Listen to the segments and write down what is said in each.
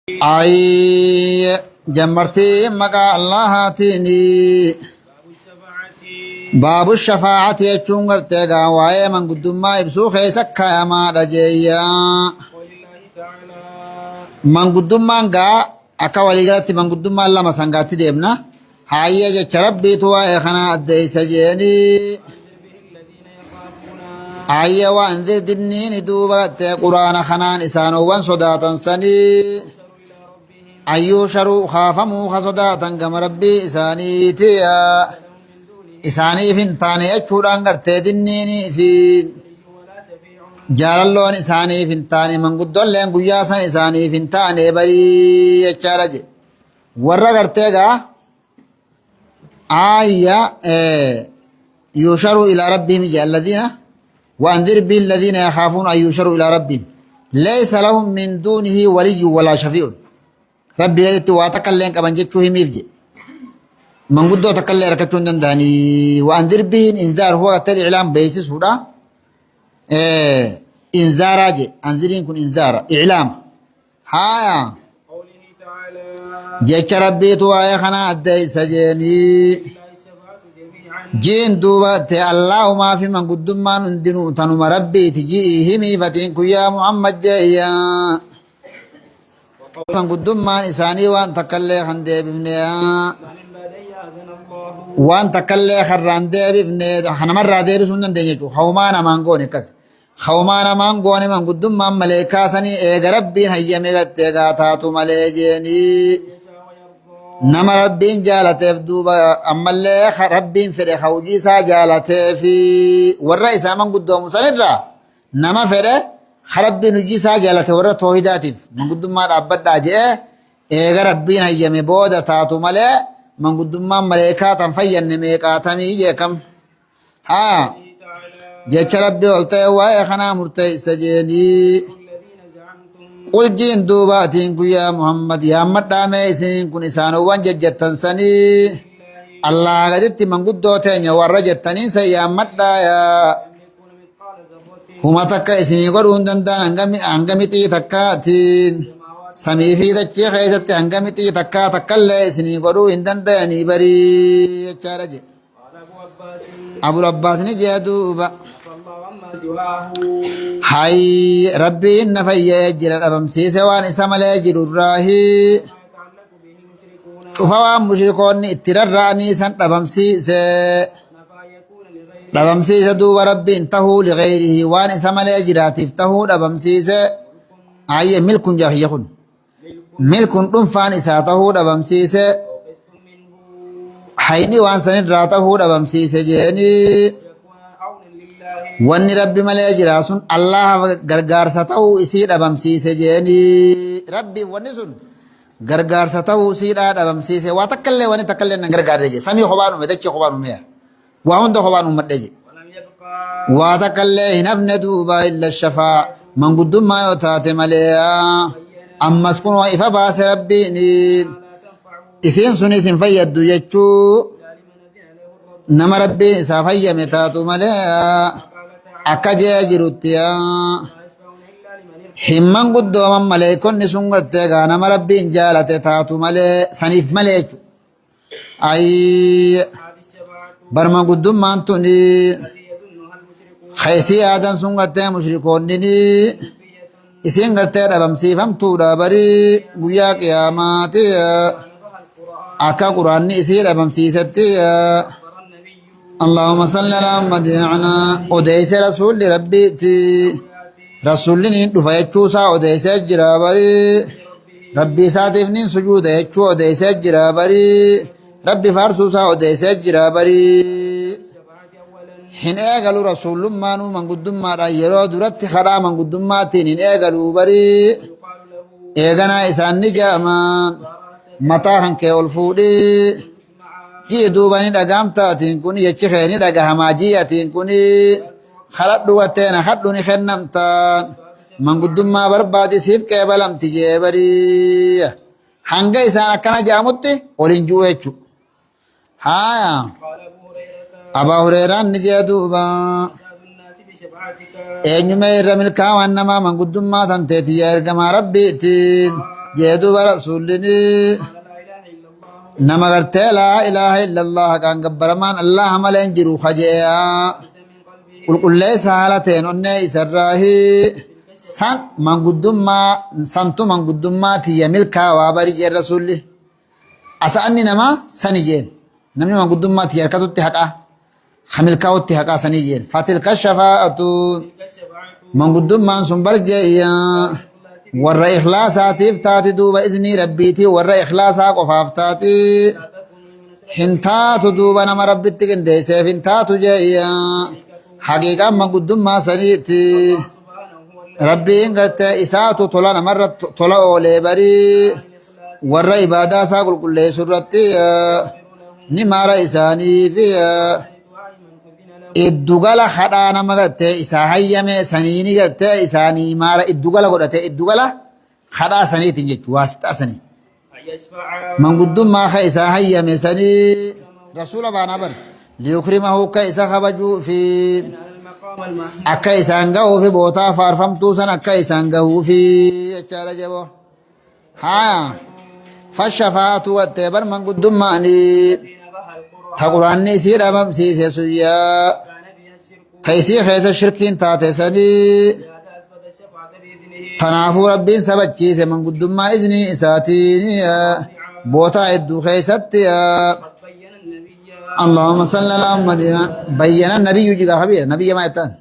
أي جمرتي مقا الله تيني باب الشفاعة يجون قرتيغا واي من قدما يبسو خيسك يا ما رجيا من قدما نقا أكا وليغرت من قدما الله مسانقات ديبنا هاي جربي توا إخنا أدي سجيني هاي وانذر دنين دوبا قرآن خنان إسانو وان صداتا سني أيو شرو خافمو خصداتا قم ربي إسانيتيا إساني فنتاني أجوران قرتي دنيني في جالالون إساني فنتاني من قدول لين قياسا إساني فنتاني بري يچارج ورّا قرتيغا آية يشروا إلى ربهم الذين وأنذر به الذين يخافون أن يشروا إلى ربهم ليس لهم من دونه ولي ولا شفيع ربي يدت واتكلم كمان جتوه ميفجي من قدو تكلم ركتون دنداني وأنذر به إنذار هو الإعلام بيسس هنا إنذار أجي أنذرين كن إنذار إعلام هايا جيش ربي توايا خنا أدي سجيني جين دوبا تي الله ما في من قدوم ما ندنو تنو ربي تجيه همي فتنكو يا محمد جايا من قدوم ما إساني وان تكلي خندي بفنيا وان تكلي خران دي بفنيا خنا مرة دي بسنن دي جو خومانا مانقوني كس خومانا مانقوني من قدوم ما مليكا سني ايغ ربي هيا مغتي غاتاتو مليجيني نما ربين جالته دوبا أما اللي ربين في خوجي سا جالته في والرئيس من قدوم سنرا نما فره ربين وجي سا جالته ورا توحيداتيف من قدوم ما ربط داجه إيغا ربين هيا مبودة تاتو ملي من قدوم ما ملائكات فين نميقاتمي جيكم ها جيش ربي قلته واي خنا مرتئ سجيني قل جين دوباتين يا محمد يا مدامي سين كن إسانو وانججتن سني الله قدت من قدوتين ورجتنين سيا مدايا هما تكا إسني قرون دندان أنغمتي تكاتين سمي في دچي خيست أنغمتي تكا تكالي إسني قرون دنداني بري چارج أبو العباس نجي دوبا هاي ربي إن فيا يجرى أبم سيسي وان إسام لا يجرى الراهي شوفوا مشركون اتررعني سن أبم سيسي دوب ربي انتهوا لغيره وان إسام لا يجرى تفتهوا أبم سيسي هاي ملك جاهي يخون ملك رنفان إساتهوا أبم سيسي حيني وان سن راتهوا أبم سيسي جيني واني ربي ملي جراسون الله غرغار ستاو اسي دبم سيسه جيني ربي واني سن غرغار ستاو سي دبم سيسه واتكل واني تكل نغرغار دجي سمي خبانو مدچ خبانو ميا وهون دو خبانو مدجي واتكل هنفن دوبا الا الشفاع من قدم ما يوتات مليا اما اسكن وإفا باس ربي ني اسين سني سن فيد يچو نما ربي سافيا متاتو مليا أكجى جروتيا همّن قدوم ملائكون نسونغرتة غانا مربين جالته تاتو ملأ سنيف ملأ أي برما قدوم مانتوني خيسي آدن سونغرتة مشركون ني إسينغرتة ربم سيفم تورا بري بويا قياماتي أكا قرآن إسي ربم سيستي اللهم صل على محمد عنا أديس رسول ربي تي رسولني دفايتشوسا أديس جرابري ربي ساتفنين سجود يتشو أديس جرابري ربي فارسوسا أديس جرابري حين اغلو رسول مانو من قدم ما رايرو درت خرا من قدم ما تين اغلو بري اغنا إسان نجامان متاهن كيولفودي جي دوباني دغام تاتين كوني يچ خيني دغا هماجي اتين كوني خلط دوتين خدوني خنمتا من قدم ما بربادي سيف كبلم تجي بري هانغا إسان كنا جاموتي اولين جوچو ها ابا هريره نجي دوبا اينما رمل كاوان ما من قدم ما تنتي يرغما ربي تين جدوب رسولني نما غرتي لا إله إلا الله كان قبرمان الله ملين جرو خجيا قل ليس حالتين أني سراهي سن من قدما سنتو من قدما تي ملكا وابري الرسول أسأني نما سنجين نمني من قدما تي يركض التحقا خملكا التحقا سنجين فتلك الشفاعة من قدما سنبر جيا ور إخلاصاتي فتاتي دوب إذني ربيتي ور إخلاصا قفافتاتي حنتاتو دوب نما ربيتي كندي سيف حنتاتو جيا حقيقة من قدما سنيتي ربين قلت إساتو طلعنا مرة طلعوا لبري ور إبادة ساقل كل سرتي نمار إساني في الدغلا خدانا مغت إساهية من سنيني قلت إساني مار الدغلا قلت الدغلا خدا سني تنجي واسطة سني من قدم ما خا إساهية من سني رسول بانا بر ليكرمه كإسا خبجو في akka isaan gahu fi bootaa faarfamtuu san akka isaan gahu fi jechaadha jabo haa fashafaatu wattee bar manguddummaani ta quraanni isii dhabamsiise suyyaa ta isii keessa shirkiin taate sanii tanaafuu rabbiin sabachiise manguddummaa iznii isaatiin bootaa hedduu keessatti اللهم صل على محمد بين النبي جدا خبير نبي ما يتان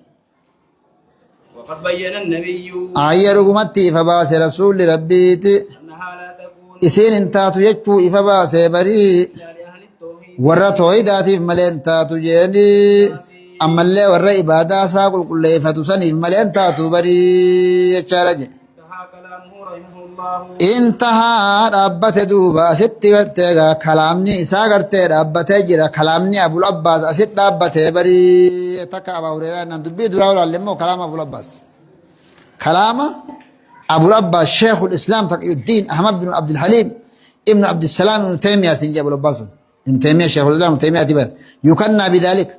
وقد بين النبي آية رقمتي فباس رسول ربيت أنها لا تكون إسين انتاتو يجفو إفباس بري لأهل التوحيد ورى توحيداتي فملين تاتو جيني أما اللي ورى إبادة ساقل كل فتسني فملين تاتو بري يتشارج انتهى كلامه رحمه الله انتهى ربت دوبا ست ورتيغا كلامني إسا قرتي ربت جرا كلامني أبو العباس أست ربت بري تكا أبا هريرة ندبي دراولا لمو كلام أبو العباس كلام أبو العباس شيخ الإسلام تقي الدين أحمد بن عبد الحليم ابن عبد السلام ابن تيمية سنجي أبو العباس ابن تيمية شيخ الإسلام ابن تيمية تبر يكنى بذلك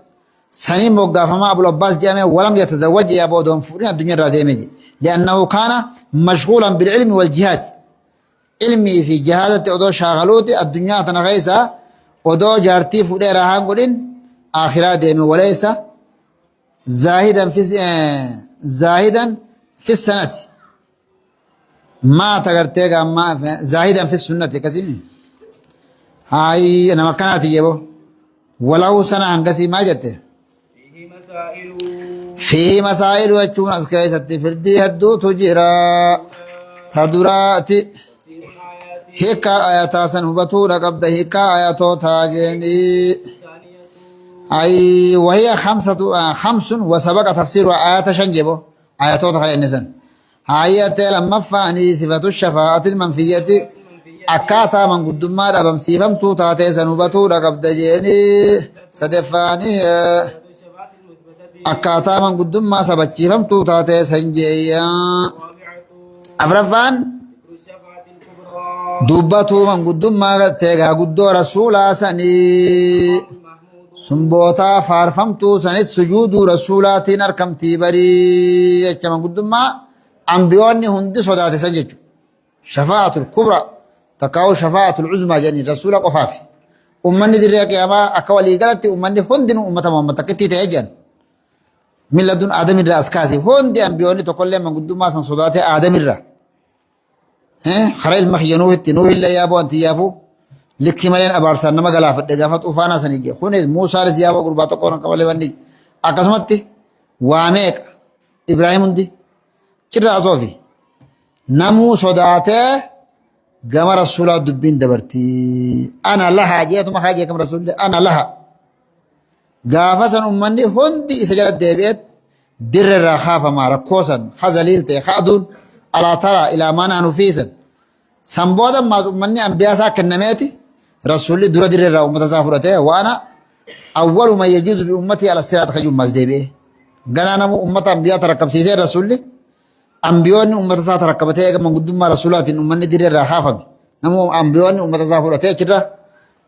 سنين وقع فما أبو العباس جامع ولم يتزوج يا أبو دون فورين الدنيا راديمي لأنه كان مشغولا بالعلم والجهاد علمي في جهادة أدو شاغلوتي الدنيا تنغيسا أدو جارتي فوديرا هانقلين آخرا ديمي وليس زاهدا في السنة ما تغرتيغا ما زاهدا في السنة كسيمي هاي أنا مكاناتي يبو ولو سنة هنقسي ما جته فيه مسائل فيه مسائل وچون اسكيست فردي هدو تجرا تدراتي تفسير الآيات هيك آياتا سنهبتو لقبض هيك آياتو تاجيني الثانية أي وهي خمس وسبق تفسير آيات شنجبو آياتو تخيل نسن آيات لما فاني صفة الشفاعة المنفية أكاتا من قدما ربم سيفم تو تاتي سنهبتو لقبض جيني سدفاني الشفاعة المثبتة akkaataa manguddummaa sabachiifamtuu taatee san jeeyya الرابعة afraffaan ذكر الشفاعة الكبرى dubbatuu manguddummaa gartee gaa guddoo rasuulaa sanii محمود sumbootaa faarfamtuu sanit sujuuduu rasuulaatiin arkamtii barii jecha manguddummaa ambiyoonni hundi sodaate san jechu shafaatul kubra takkaa'u shafaatul cuzmaa jedhanii rasuula qofaafi ummanni dirree qiyaamaa akka waliigalatti ummanni hundinuu ummata muhammad takkittii ta'ee jedhan من لدن آدم الرا أسكاسي هون دي أنبيوني تقول لهم من قدوم ما صداته آدم الرا خرى المخي نوه التنوه اللي يابو أنت يافو لك ملين أبارسان نما غلافت دقافت أفانا سنيجي خوني موسى رز يابو قرباتو قونا قبل بني أقسمت واميك إبراهيم دي كرا أصوفي نمو صداته قام رسول دبين دبرتي أنا لها جيتو ما خاجي كم رسول أنا لها قافسن أمني هندي إسجلت ديبيت در الرخافة ما ركوسا خزليلتي خادون ألا ترى إلى ما نحن فيسن سنبودا ما أمني أنبياسا كنميتي رسول در در الرا أمتا سافرته وأنا أول ما يجوز بأمتي على الصراط خيوم مزديبه قنا نمو أمتا أنبياء تركب سيسي رسول أنبيوني أمتا سا تركبته من قدوم ما رسولات أمني در الرخافة نمو أنبيوني أمتا سافرته كرا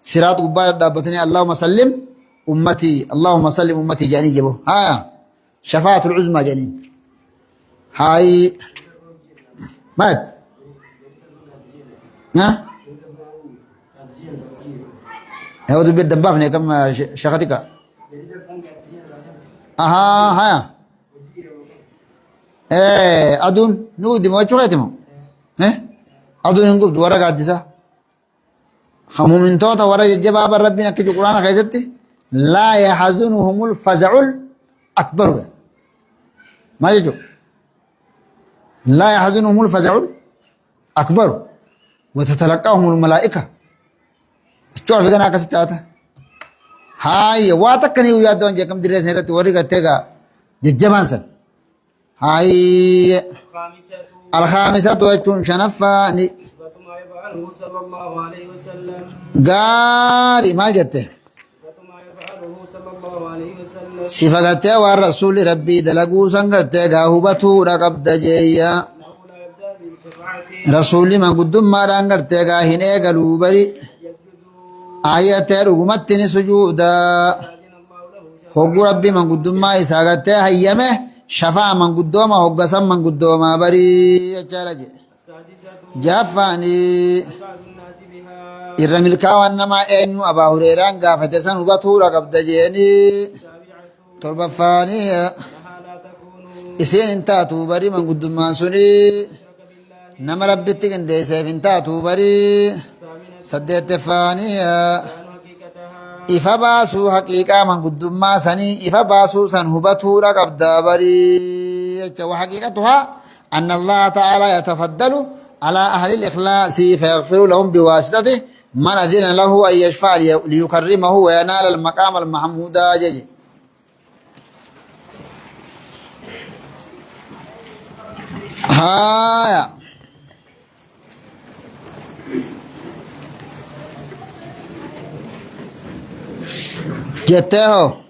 صراط قبال دابتني اللهم سلم أمتي اللهم صل أمتي جاني جبو ها شفاعة العظمى جانين هاي مات ها هو دو بيت دبافني كم شغتك اها ها ايه ادون نو دي ما شويتهم ها ادون نقول ورا قادسه خمو من توتا ورا جباب ربنا كي القران خيزتي لا يحزنهم الفزع الاكبر ما يجو لا يحزنهم الفزع الاكبر وتتلقاهم الملائكه تعرف كنا كستاتا هاي واتكني ويا دون جكم درس هرت وري كتega ججبان سن هاي الخامسة الخامسة وجون شنفاني صفة ما يفعله صلى الله عليه وسلم قاري ما جته صفة ما يفعله صلى الله عليه وسلم صفقته والرسول ربي دلقو سنگرته غاهبتو رقبد جيا أنه لا يبدأ بالشفاعة رسول ما قدم ما رانگرته غاهنه قلوبري يسجد آيات رغمتني سجودا فأذن الله له شفاعة هو ربي من قدم ما إساقته هيمه شفاء من قدوما هو قسم من قدوما بري أجارجي السادسة جافاني إفراد الناس بها إرمي وانما أنيو أبا هريران قافت سن هبطورا قبض جيني السابعة تربفاني أنها لا تكون إسين انتاتو بري من قدوما سني شرك بالله نما ربتك اندي سيف انتاتو بري الثامنة سدت فاني بيان حقيقتها إفا باسو حقيقة من قدوما سني إفا باسو سن هبطورا قبض بري وحقيقتها أن الله تعالى يتفضل على أهل الإخلاص فيغفر لهم بواسطته من أذن له أن يشفع ليكرمه وينال المقام المحمود جي هايا جته